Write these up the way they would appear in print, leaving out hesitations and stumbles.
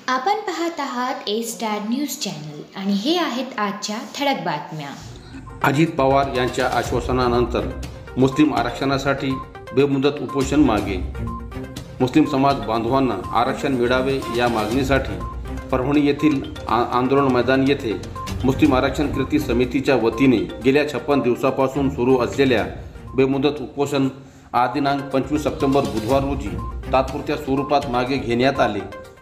आपण पाहत आहात ए स्टार न्यूज चॅनल आणि हे आहेत आजच्या ठळक बातम्या। अजित पवार यांच्या आश्वासनानंतर मुस्लिम आरक्षणासाठी बेमुदत उपोषण मागे। मुस्लिम समाज बांधवांना आरक्षण मिळावे या मागणीसाठी परभणी येथील आंदोलन मैदान येथे मुस्लिम आरक्षण कृती समितीच्या वतीने गेल्या 56 दिवसापासून सुरू असलेल्या बेमुदत उपोषण आज दिनांक 25 सप्टेंबर बुधवार रोजी तात्पुरत्या स्वरूपात मागे घेण्यात आले।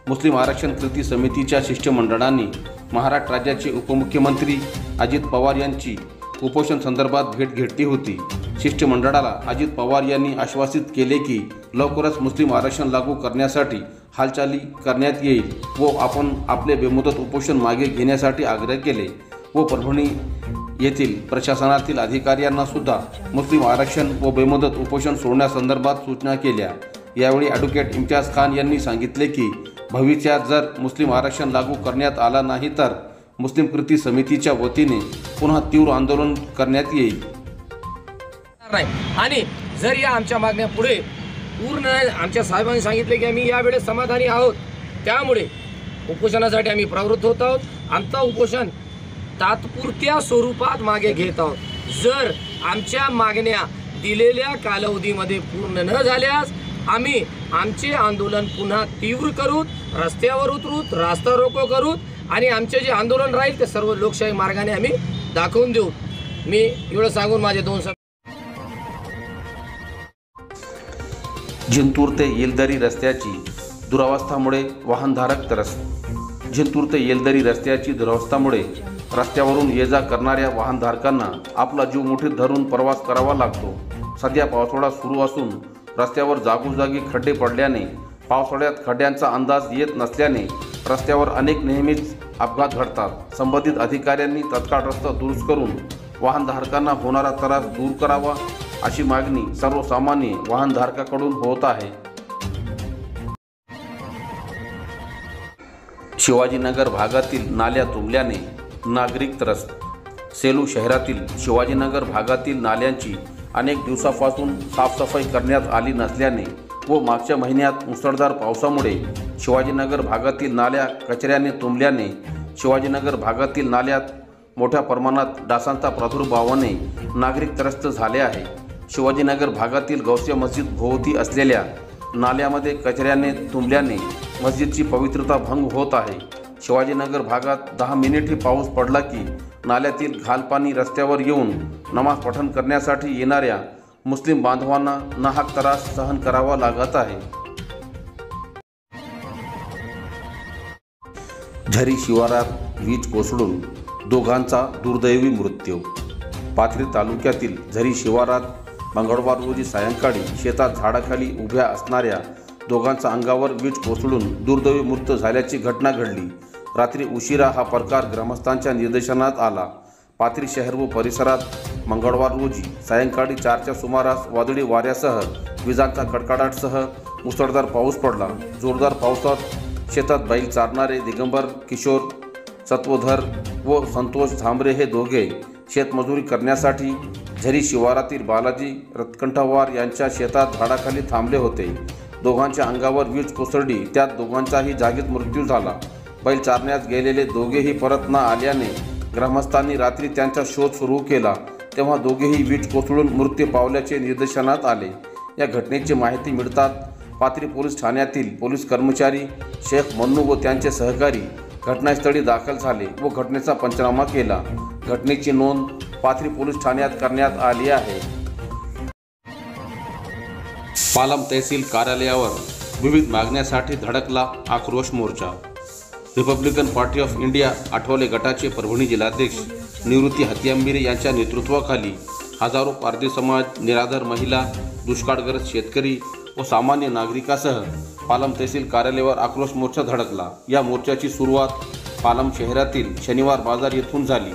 मुस्लिम आरक्षण कृती समितीच्या शिष्टमंडळाने महाराष्ट्र राज्याचे उपमुख्यमंत्री अजित पवार यांची उपोषण संदर्भात भेट घेतली होती। शिष्टमंडळाला अजित पवार यांनी आश्वासित केले की लवकरच मुस्लिम आरक्षण लागू करण्यासाठी हालचाली करण्यात येईल व आपण आपले बेमुदत उपोषण मागे घेण्यासाठी आग्रह केले व परभणी येथील प्रशासनातील अधिकाऱ्यांना सुद्धा मुस्लिम आरक्षण व बेमुदत उपोषण सोडण्यासंदर्भात सूचना केल्या। यावेळी ॲडव्होकेट इम्तियाज खान यांनी सांगितले की भविष्यात जर मुस्लिम आरक्षण लागू करण्यात आला नाही तर मुस्लिम कृती समितीच्या वतीने पुन्हा तीव्र आंदोलन करण्यात येईल आणि जर या आमच्या मागण्या पुढे पूर्ण आमच्या साहेबांनी सांगितले की आम्ही यावेळेस समाधानी आहोत, त्यामुळे उपोषणासाठी आम्ही प्रवृत्त होत आहोत। आमचा उपोषण तात्पुरत्या स्वरूपात मागे घेत आहोत। जर आमच्या मागण्या दिलेल्या कालावधीमध्ये पूर्ण न झाल्यास आम्ही आमचे आंदोलन पुन्हा तीव्र करू, रस्त्यावर उतरू, रास्ता रोको करू आणि आमचे जे आंदोलन राहील ते सर्व लोकशाही मार्गाने आम्ही दाखवून देऊ। मी एवढं सांगून माझे 2 शब्द। जिंतूर ते येलदरी रस्त्याची दुरावस्थामुळे वाहनधारक त्रस्त। जिंतूर ते येलदरी रस्त्याची दुरावस्थामुळे रस्त्यावरून ये जा करणाऱ्या वाहनधारकांना आपला जीव मुठीत धरून प्रवास करावा लागतो। सध्या पावसाळा सुरू असून रस्त्यावर जागोजागी खड्डे पडल्याने पावसाळ्यात खड्ड्यांचा अंदाज येत नसल्याने रस्त्यावर नेहमीच अपघात घडतात। संबंधित अधिकाऱ्यांनी तत्काळ रस्ता दुरुस्त करून वाहनधारकांना होणारा त्रास दूर करावा अशी मागणी सर्वसामान्य वाहनधारकाकडून होत आहे। शिवाजीनगर भागातील नाल्या तुंबल्याने नागरिक त्रस्त। सेलू शहरातील शिवाजीनगर भागातील नाल्यांची अनेक दिवसापासून साफसफाई करण्यात आली नसल्याने व मागच्या महिन्यात मुसळधार पावसामुळे शिवाजीनगर भागातील नाल्या कचऱ्याने तुंबल्याने शिवाजीनगर भागातील नाल्यात मोठ्या प्रमाणात डासांचा प्रादुर्भावाने नागरिक त्रस्त झाले आहे। शिवाजीनगर भागातील गौसिया मस्जिद भोवती असलेल्या नाल्यामध्ये कचऱ्याने तुंबल्याने मस्जिदची पवित्रता भंग होत आहे। शिवाजीनगर भागात 10 मिनिटही पाऊस पडला की नाल्यातील घालपाणी रस्त्यावर येऊन नमाज पठण करण्यासाठी येणाऱ्या मुस्लिम बांधवांना नाहक त्रास सहन करावा लागत आहे। झरी शिवारात वीज कोसळून दोघांचा दुर्दैवी मृत्यू। पाथरी तालुक्यातील झरी शिवारात मंगळवार रोजी सायंकाळी शेतात झाडाखाली उभ्या असणाऱ्या दोघांचा अंगावर वीज कोसळून दुर्दैवी मृत्यू झाल्याची घटना घडली। रात्री उशिरा हा प्रकार ग्रामस्थांच्या निदर्शनास आला। पाथरी शहर व परिसरात मंगळवार रोजी सायंकाळी 4च्या सुमारास वादळी वाऱ्यासह विजांचा कडकडाटासह मुसळधार पाऊस पडला। जोरदार पावसात शेतात बैल चारणारे दिगंबर किशोर सत्वधर व संतोष झांबरे हे दोघे शेतमजुरी करण्यासाठी झरी शिवारातील बालाजी रत्कंठवार यांच्या शेतात झाडाखाली थांबले होते। दोघांच्या अंगावर वीज कोसळली, त्यात दोघांचाही जागीच मृत्यू झाला। बैल चारण्यास गेलेले दोघेही परत न आल्याने ग्रामस्थांनी रात्री त्यांचा शोध सुरू केला, तेव्हा दोघेही वीज कोसळून मृत्यू पावल्याचे निदर्शनास आले। या घटनेची माहिती मिळताच पाथरी पोलीस ठाण्यातील पोलीस कर्मचारी शेख मन्नू व त्यांचे सहकारी घटनास्थळी दाखल झाले व घटनेचा पंचनामा केला। घटनेची नोंद पाथरी पोलीस ठाण्यात करण्यात आली आहे। पालम तहसील कार्यालयावर विविध मागण्यासाठी धडकला आक्रोश मोर्चा। Republican party of India Athawale गटाचे परभणी जिल्हाध्यक्ष निवृत्ती हत्यांबिरे यांच्या नेतृत्वाखाली हजारो पारधी समाज, निराधार महिला, दुष्काळग्रस्त शेतकरी व सामान्य नागरिकासह पालम तहसील कार्यालयावर आक्रोश मोर्चा धडकला। या मोर्चाची सुरुवात पालम शहरातील शनिवार बाजार येथून झाली।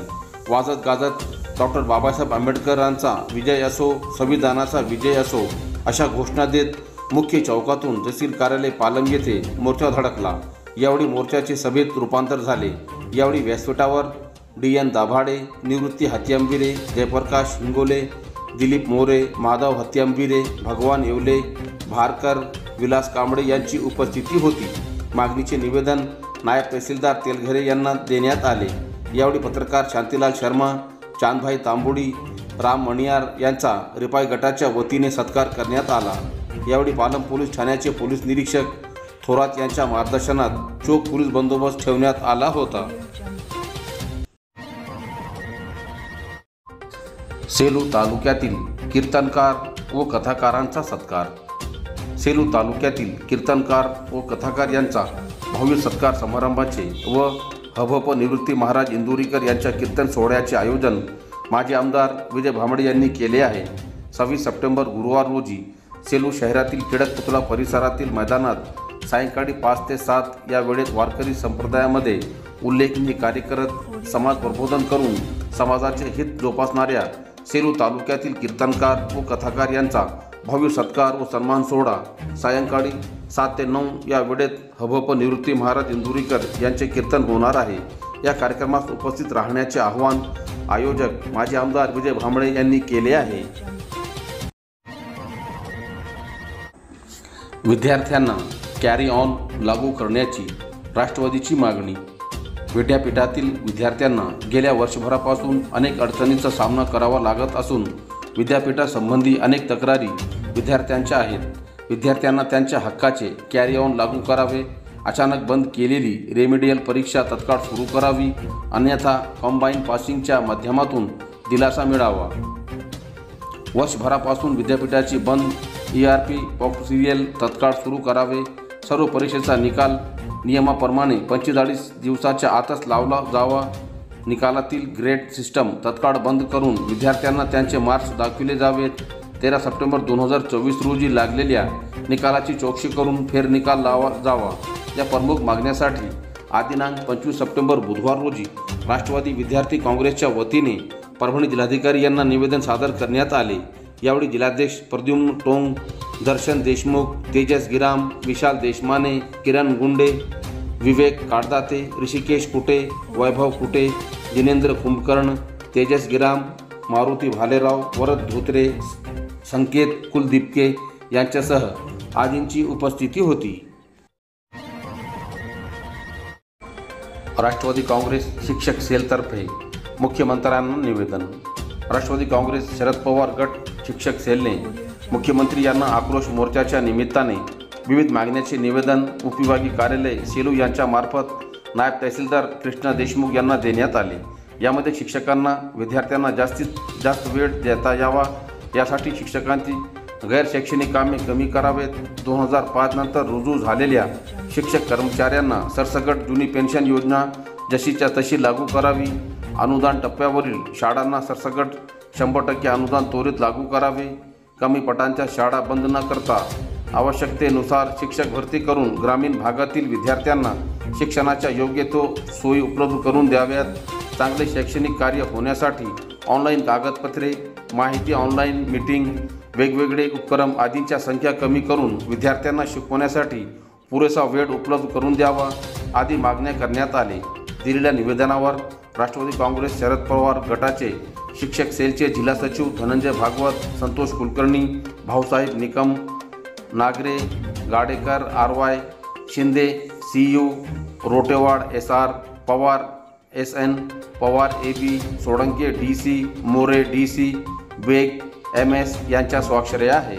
वाजत गाजत डॉक्टर बाबासाहेब आंबेडकरांचा विजय असो, संविधानाचा विजय असो अशा घोषणा देत मुख्य चौकातून तहसील कार्यालय पालम येथे मोर्चा धडकला। यावेळी मोर्चाचे सभेत रूपांतर झाले। यावेळी व्यासपीठावर DN दाभाडे, निवृत्ती हत्यांबिरे, जयप्रकाश हिंगोले, दिलीप मोरे, माधव हत्यांबिरे, भगवान येवले, भारकर, विलास कांबळे यांची उपस्थिती होती। मागणीचे निवेदन नायब तहसीलदार तेलघरे यांना देण्यात आले। यावेळी पत्रकार शांतीलाल शर्मा, चांदभाई तांबोडी, राम मणियार यांचा रिपाई गटाच्या वतीने सत्कार करण्यात आला। यावेळी पालम पोलीस ठाण्याचे पोलीस निरीक्षक थोरात यांच्या मार्गदर्शनात चोख पोलीस बंदोबस्त ठेवण्यात आला होता। सेलू तालुक्यातील कीर्तनकार व कथाकारांचा सत्कार। सेलू तालुक्यातील कीर्तनकार व कथाकार यांचा भव्य सत्कार समारंभाचे व हभप निवृत्ती महाराज इंदुरीकर यांच्या कीर्तन सोहळ्याचे आयोजन माजी आमदार विजय भांबळे यांनी केले आहे। 26 सप्टेंबर गुरुवार रोजी सेलू शहरातील टिळकपुतळा परिसरातील मैदानात सायंकाळी 5 ते 7 या वेळेत वारकरी संप्रदायामध्ये उल्लेखनीय कार्य करत समाज प्रबोधन करून समाजाचे हित जोपासणाऱ्या सेलू तालुक्यातील कीर्तनकार व कथाकार यांचा भव्य सत्कार व सन्मान सोहळा सायंकाळी 7 ते 9 या वेळेत हभप निवृत्ती महाराज इंदुरीकर यांचे कीर्तन होणार आहे। या कार्यक्रमास उपस्थित राहण्याचे आवाहन आयोजक माजी आमदार विजय भांबळे यांनी केले आहे। विद्यार्थ्यांना कॅरी ऑन लागू करण्याची राष्ट्रवादीची मागणी। विद्यापीठातील विद्यार्थ्यांना गेल्या वर्षभरापासून अनेक अडचणींचा सामना करावा लागत असून विद्यापीठासंबंधी अनेक तक्रारी विद्यार्थ्यांच्या आहेत। विद्यार्थ्यांना त्यांच्या हक्काचे कॅरी ऑन लागू करावे, अचानक बंद केलेली रेमेडियल परीक्षा तत्काळ सुरू करावी, अन्यथा कॉम्बाईन पासिंगच्या माध्यमातून दिलासा मिळावा। वर्षभरापासून विद्यापीठाची बंद ERP सिरियल तत्काळ सुरू करावे, सर्व परीक्षेचा निकाल नियमाप्रमाणे 45 दिवसाच्या आतच लावला जावा, निकालातील ग्रेड सिस्टम तत्काळ बंद करून विद्यार्थ्यांना त्यांचे मार्क्स दाखविले जावेत। 13 सप्टेंबर 2024 रोजी लागलेल्या निकालाची चौकशी करून फेरनिकाल लावा जावा। या प्रमुख मागण्यासाठी दिनांक 25 सप्टेंबर बुधवार रोजी राष्ट्रवादी विद्यार्थी काँग्रेसच्या वतीने परभणी जिल्हाधिकारी यांना निवेदन सादर करण्यात आले। यावेळी जिल्हाध्यक्ष प्रद्युम्न टोंग, दर्शन देशमुख, तेजस गिराम, विशाल देशमाने, किरण गुंडे, विवेक काडदाते, ऋषिकेश कुटे, वैभव कुटे, जिनेंद्र कुंभकर्ण, तेजस गिराम, मारुती भालेराव, वरद धोत्रे, संकेत कुलदीपके यांच्यासह आदींची उपस्थिती होती। राष्ट्रवादी काँग्रेस शिक्षक सेलतर्फे मुख्यमंत्र्यांना निवेदन। राष्ट्रवादी काँग्रेस शरद पवार गट शिक्षक सेलने मुख्यमंत्री यांना आक्रोश मोर्चाच्या निमित्ताने विविध मागण्याचे निवेदन उपविभागीय कार्यालय सेलू यांच्या मार्फत नायब तहसीलदार कृष्णा देशमुख यांना देण्यात आले। यामध्ये शिक्षकांना विद्यार्थ्यांना जास्तीत जास्त वेळ देता यावा, यासाठी शिक्षकांची गैरशैक्षणिक कामे कमी करावेत। 2005 नंतर रुजू झालेल्या शिक्षक कर्मचाऱ्यांना सरसकट जुनी पेन्शन योजना जशीच्या तशी लागू करावी। अनुदान टप्प्यावरील शाळांना सरसकट 100% अनुदान त्वरित लागू करावे। कमी पटांच्या शाळा बंद न करता आवश्यकतेनुसार शिक्षक भरती करून ग्रामीण भागातील विद्यार्थ्यांना शिक्षणाच्या योग्य तो सोयी उपलब्ध करून द्याव्यात। चांगले शैक्षणिक कार्य होण्यासाठी ऑनलाईन कागदपत्रे, माहिती ऑनलाईन मीटिंग, वेगवेगळे उपक्रम आदींच्या संख्या कमी करून विद्यार्थ्यांना शिकवण्यासाठी पुरेसा वेळ उपलब्ध करून द्यावा आदी मागण्या करण्यात आले। दिलेल्या निवेदनावर राष्ट्रवादी काँग्रेस शरद पवार गटाचे शिक्षक सेलचे जिल्हा सचिव Dhananjay Bhagwat, Santosh Kulkarni, Bhausaheb Nikam, Nagare, Gadekar RY, Shinde CU, रोटेवाड SR, Pawar SN, Pawar AB, Solanke DC, More DC, बेग MS यांच्या स्वाक्षऱ्या आहे।